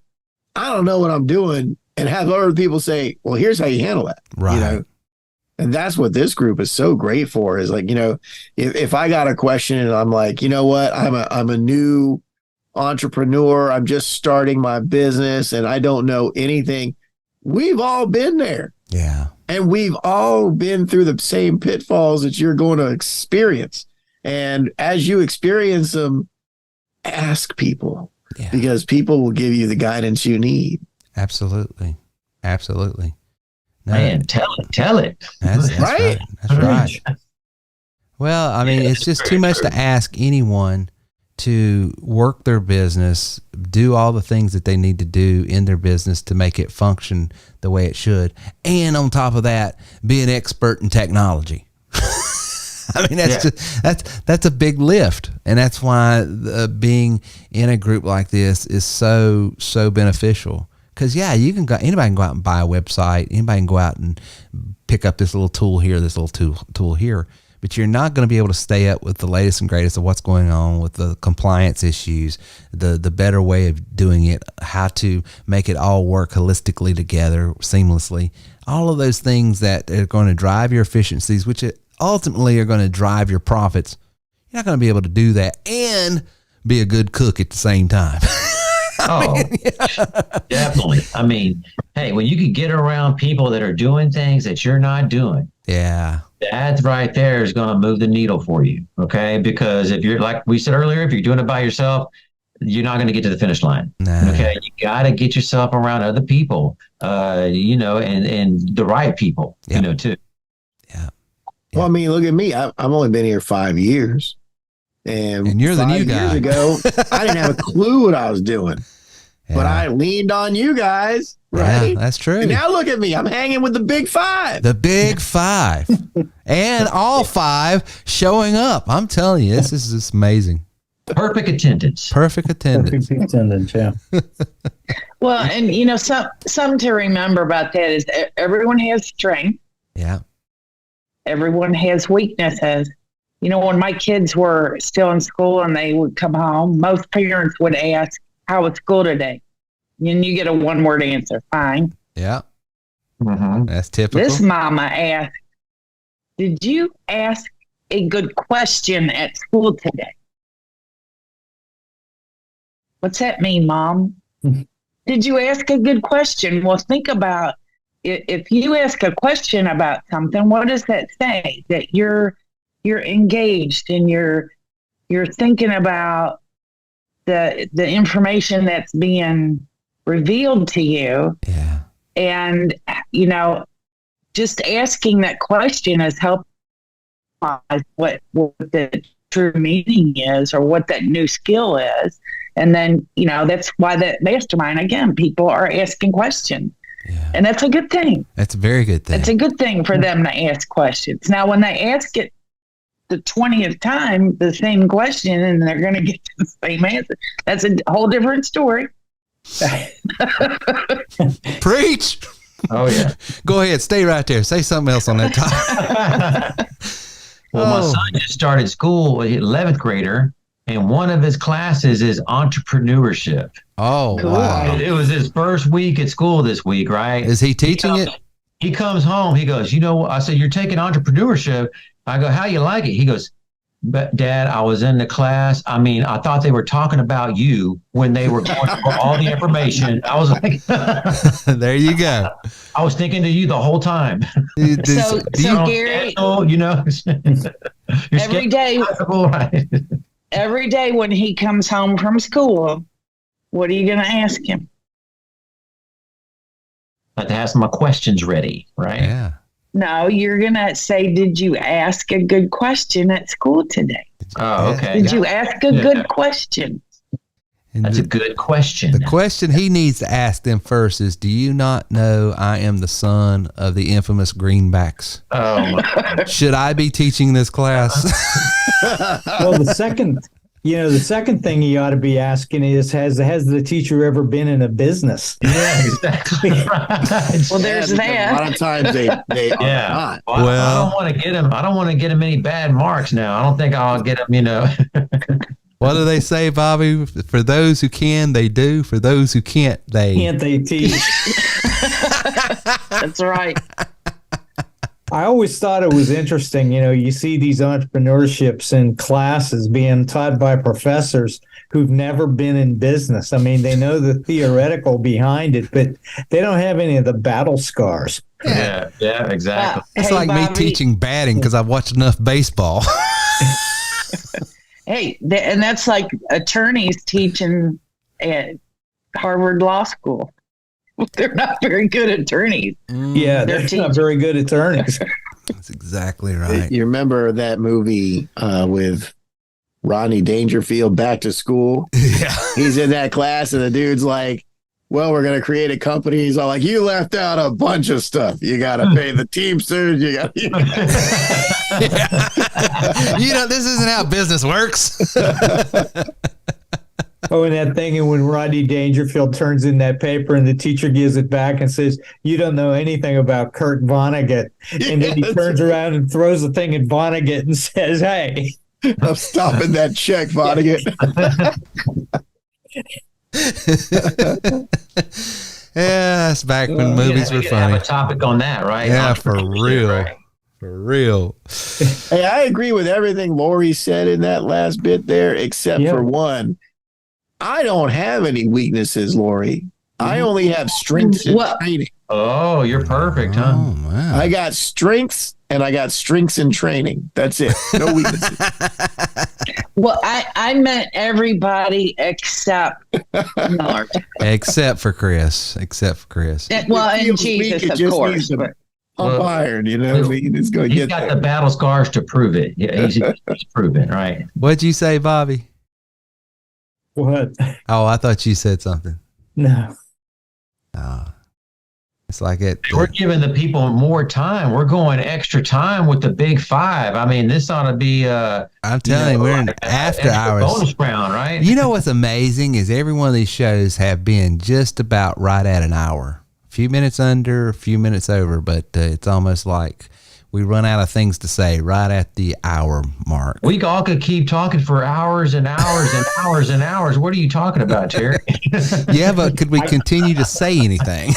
I don't know what I'm doing, and have other people say, well, here's how you handle that. Right. And that's what this group is so great for, is like, if I got a question and I'm like, you know what, I'm a new entrepreneur, I'm just starting my business and I don't know anything. We've all been there. Yeah. And we've all been through the same pitfalls that you're going to experience. And as you experience them, ask people, because people will give you the guidance you need. Absolutely. Absolutely. No, man, tell it. That's right. That's right. Well, I mean, it's just too much to ask anyone to work their business, do all the things that they need to do in their business to make it function the way it should. And on top of that, be an expert in technology. I mean, that's a big lift. And that's why being in a group like this is so beneficial. Because anybody can go out and buy a website. Anybody can go out and pick up this little tool here, this little tool here. But you're not going to be able to stay up with the latest and greatest of what's going on with the compliance issues, the better way of doing it, how to make it all work holistically together, seamlessly. All of those things that are going to drive your efficiencies, which ultimately are going to drive your profits. You're not going to be able to do that and be a good cook at the same time. Oh, definitely. I mean, hey, when you can get around people that are doing things that you're not doing, Yeah. that right there is going to move the needle for you. Okay. Because if you're, like we said earlier, if you're doing it by yourself, you're not going to get to the finish line. Nah. Okay. You got to get yourself around other people, and the right people, too. Yeah. Well, I mean, look at me. I've only been here 5 years. And you're the new 5 years guy. ago, I didn't have a clue what I was doing. Yeah. But I leaned on you guys, right? Yeah, that's true. And now look at me. I'm hanging with the big five. The big five. And all five showing up. I'm telling you, this is just amazing. Perfect attendance. Perfect attendance. Perfect attendance, yeah. Well, and something to remember about that is everyone has strength. Yeah. Everyone has weaknesses. When my kids were still in school and they would come home, most parents would ask, "How was school today?" And you get a one-word answer, "Fine." Yeah. Mm-hmm. That's typical. This mama asked, "Did you ask a good question at school today?" What's that mean, Mom? Did you ask a good question? Well, think about if you ask a question about something, what does that say? That you're engaged and you're thinking about the information that's being revealed to you. Yeah. And just asking that question has helped what the true meaning is or what that new skill is. And then that's why that mastermind, again, people are asking questions. Yeah. And that's a good thing. That's a very good thing. It's a good thing for them to ask questions. Now, when they ask it the 20th time, the same question, and they're going to get the same answer, that's a whole different story. Preach. Oh, yeah. Go ahead. Stay right there. Say something else on that topic. Well, my son just started school, 11th grader, and one of his classes is entrepreneurship. Oh, Cool. wow. It was his first week at school this week, right? Is he teaching it? He comes home. He goes, I said, "You're taking entrepreneurship." I go, "How you like it?" He goes, "But Dad, I was in the class. I mean, I thought they were talking about you when they were going over all the information." I was like, There you go. I was thinking to you the whole time. So Gary, every day, Right. every day when he comes home from school, what are you going to ask him? I have to have my questions ready, right? Yeah. No, you're going to say, "Did you ask a good question at school today? Oh, okay. Did you ask a good question?" And That's a good question. the question he needs to ask them first is, do you not know I am the son of the infamous Greenbacks? Oh, Should I be teaching this class? Well, the second thing you ought to be asking is, has the teacher ever been in a business? yeah, exactly. Right. Well, there's A that. lot of times they are Yeah. not. Well, Well- I don't want to get him. I don't want to get him any bad marks now. I don't think I'll get him. What do they say, Bobby? For those who can, they do. For those who can't, they. Can't they teach? That's right. I always thought it was interesting. You see these entrepreneurships in classes being taught by professors who've never been in business. I mean, they know the theoretical behind it, but they don't have any of the battle scars. Yeah, exactly. It's Hey, like me Bobby. teaching batting because I've watched enough baseball. Hey, and that's like attorneys teaching at Harvard Law School. They're not very good attorneys. Yeah, They're they're teaching. not very good attorneys. That's exactly right. You remember that movie with Rodney Dangerfield, Back to School? Yeah. He's in that class and the dude's like, "Well, we're going to create a company." He's all like, "You left out a bunch of stuff. You got to pay the Teamsters. You got This isn't how business works. Oh, and that thing, and when Rodney Dangerfield turns in that paper and the teacher gives it back and says, "You don't know anything about Kurt Vonnegut." And then he turns around and throws the thing at Vonnegut and says, "Hey." I'm stopping that check, Vonnegut. Yeah, it's back when movies were We could have funny. a topic on that, right? Yeah, for real. Right. For real. Hey, I agree with everything Lori said in that last bit there, except Yeah. for one. I don't have any weaknesses, Lori. I only have strengths and training. Oh, you're perfect, huh? Oh, wow. I got strengths and I got strengths and training. That's it. No weaknesses. Well, I meant everybody except Miller. Except for Chris. Well, and Jesus, of course. But iron, you know, it's going to He's get got there. the battle scars to prove it. Yeah, he's proven, right? What'd you say, Bobby? What? Oh, I thought you said something. No. Oh. It's like it. We're giving the people more time. We're going extra time with the big five. I mean, this ought to be I'm telling you, we're in after hours. Bonus round, right? You know what's amazing is every one of these shows have been just about right at an hour. A few minutes under, a few minutes over, but it's almost like we run out of things to say right at the hour mark. We all could keep talking for hours and hours and hours and hours. What are you talking about, Terry? Yeah, but could we continue to say anything?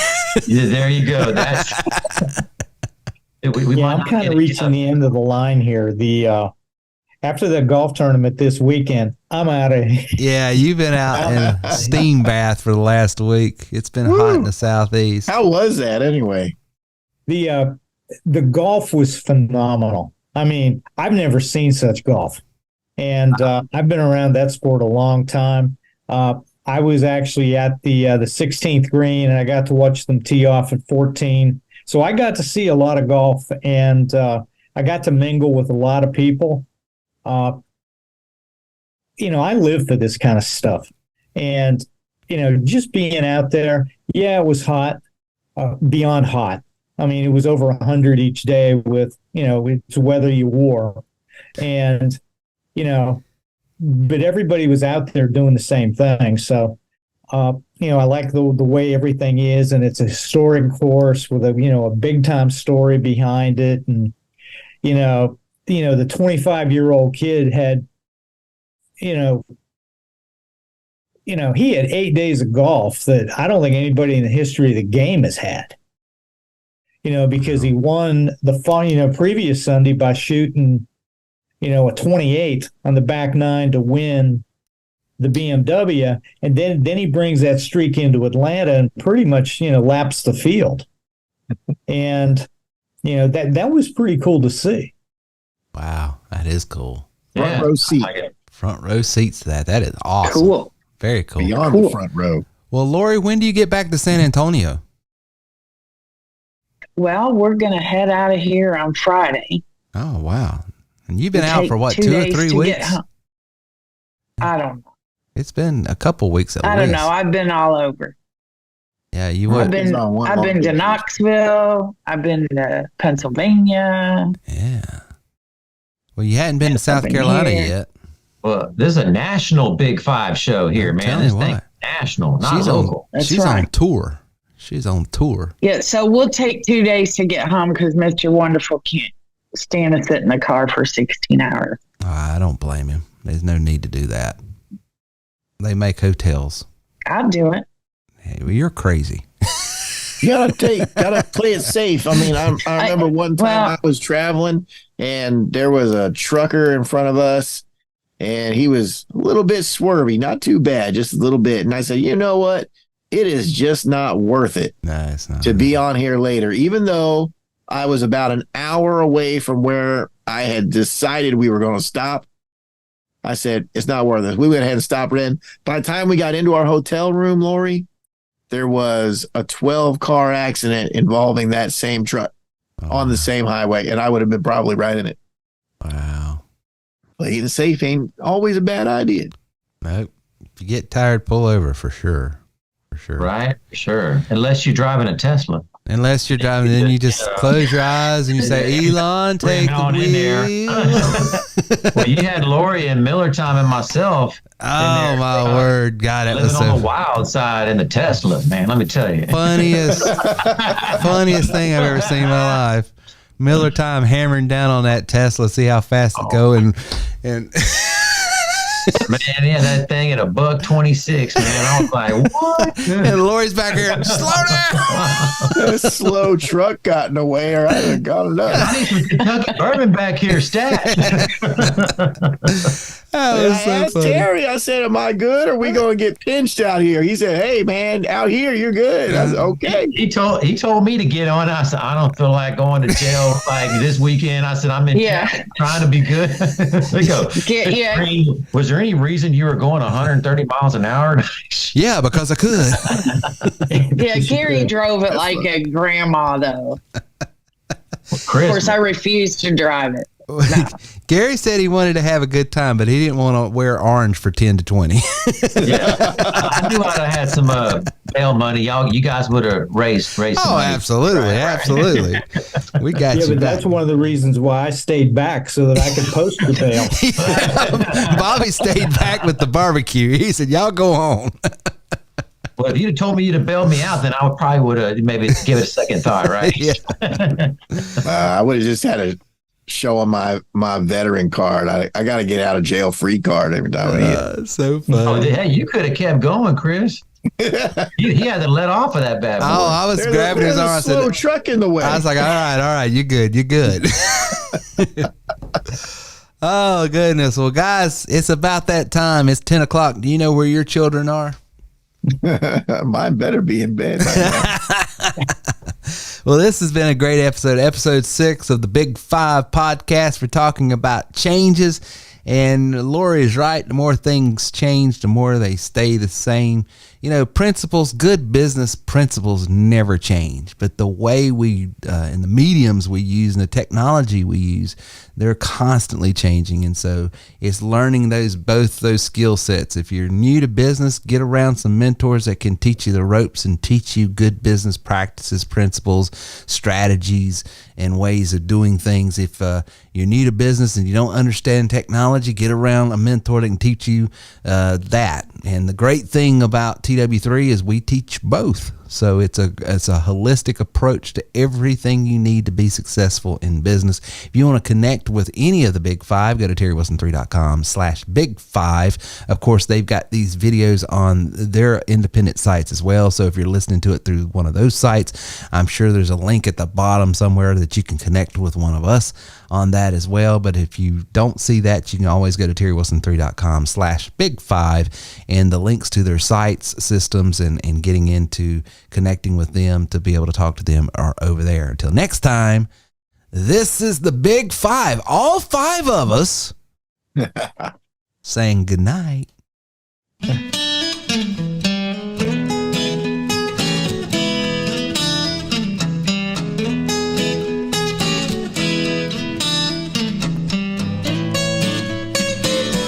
Yeah, there you go. That's I'm kind of reaching the end of the line here. The after the golf tournament this weekend, I'm out of here. Yeah, you've been out in a steam bath for the last week. It's been hot in the southeast. How was that anyway? The golf was phenomenal. I mean, I've never seen such golf, and I've been around that sport a long time. I was actually at the 16th green, and I got to watch them tee off at 14. So I got to see a lot of golf, and I got to mingle with a lot of people. I live for this kind of stuff, and just being out there. Yeah, it was hot, beyond hot. I mean, it was over 100 each day with, it's weather you wore. And, but everybody was out there doing the same thing. So, I like the way everything is, and it's a historic course with a big time story behind it. And, the 25-year-old kid had, he had 8 days of golf that I don't think anybody in the history of the game has had. Because he won the previous Sunday by shooting, a 28 on the back nine to win the BMW. And then he brings that streak into Atlanta and pretty much, laps the field. And, that was pretty cool to see. Wow, that is cool. Front row seat. Front row seats to that. That is awesome. Cool. Very cool. Beyond the front row. Well, Lori, when do you get back to San Antonio? Well, we're going to head out of here on Friday. Oh, wow. And you've been out for what, 2 or 3 weeks? I don't know. It's been a couple weeks at least. I don't know. I've been all over. Yeah, you would. I've been to Knoxville. I've been to Pennsylvania. Yeah. Well, you hadn't been to South Carolina yet. Well, this is a national Big Five show here, man. This thing national, not local. She's on tour. She's on tour. Yeah, so we'll take 2 days to get home because Mr. Wonderful can't stand to sit in the car for 16 hours. Oh, I don't blame him. There's no need to do that. They make hotels. I'll do it. Hey, well, you're crazy. You gotta play it safe. I mean, I remember one time I was traveling and there was a trucker in front of us and he was a little bit swervy, not too bad, just a little bit. And I said, you know what? It is just not worth it to be on here later, even though I was about an hour away from where I had decided we were going to stop. I said, it's not worth it. We went ahead and stopped in. By the time we got into our hotel room, Lori, there was a 12-car accident involving that same truck on the same highway, and I would have been probably right in it. Wow. Playing it safe ain't always a bad idea. Nope. If you get tired, pull over for sure. For sure. Right? Sure. Unless you're driving a Tesla. Unless you're driving, then you just close your eyes and you say, Elon, take the wheel. Well, you had Lori and Miller time and myself. Oh, my word. God, it was living on the wild side in the Tesla, man. Let me tell you. Funniest thing I've ever seen in my life. Miller time hammering down on that Tesla, see how fast it go. And man, yeah, that thing at $126, man. I was like, what? And Lori's back here, slow down. A slow truck got in the way, or I'd have got it up. I need some Kentucky bourbon back here, stat. That I was so asked funny. Terry, I said, am I good? Or are we going to get pinched out here? He said, hey, man, out here, you're good. I said, okay. He told me to get on. I said, I don't feel like going to jail like this weekend. I said, I'm in town trying to be good. They go, Green, was there any reason you were going 130 miles an hour? Yeah, because I could. Yeah, Gary drove it like a grandma, though. Of course, I refused to drive it. No. Gary said he wanted to have a good time, but he didn't want to wear orange for 10 to 20. Yeah, I knew I'd have had some bail money. You guys would have raised some money. Absolutely, right. Absolutely. We got you. Yeah, but that's one of the reasons why I stayed back so that I could post the bail. Bobby stayed back with the barbecue. He said, "Y'all go home." Well, if you'd have told me you'd have bailed me out, then I probably would have maybe give it a second thought, right? Yeah. I would have just had a show on my veteran card. I got to get out of jail free card every time. So funny. Oh, hey, you could have kept going, Chris. He had to let off of that bad boy. Oh, I was grabbing his arm. I said, slow truck in the way. I was like, all right, you're good. Oh, goodness. Well, guys, it's about that time. It's 10 o'clock. Do you know where your children are? Mine better be in bed by now. Well, this has been a great episode 6 of the Big 5 podcast. We're talking about changes, and Lori is right. The more things change, the more they stay the same. You know, principles, good business principles never change, but the way we, and the mediums we use and the technology we use, they're constantly changing. And so it's learning both those skill sets. If you're new to business, get around some mentors that can teach you the ropes and teach you good business practices, principles, strategies, and ways of doing things. If you're new to business and you don't understand technology, get around a mentor that can teach you that. And the great thing about TW3 is we teach both. So it's a holistic approach to everything you need to be successful in business. If you want to connect with any of the Big 5, go to terrywilson3.com/big5. Of course, they've got these videos on their independent sites as well. So if you're listening to it through one of those sites, I'm sure there's a link at the bottom somewhere that you can connect with one of us on that as well. But if you don't see that, you can always go to terrywilson3.com/big5, and the links to their sites, systems, and getting into connecting with them to be able to talk to them are over there. Until next time, this is the Big 5, all 5 of us saying good night.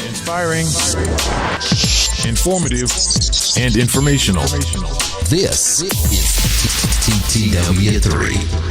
Inspiring, informative, and informational. This is TTW3.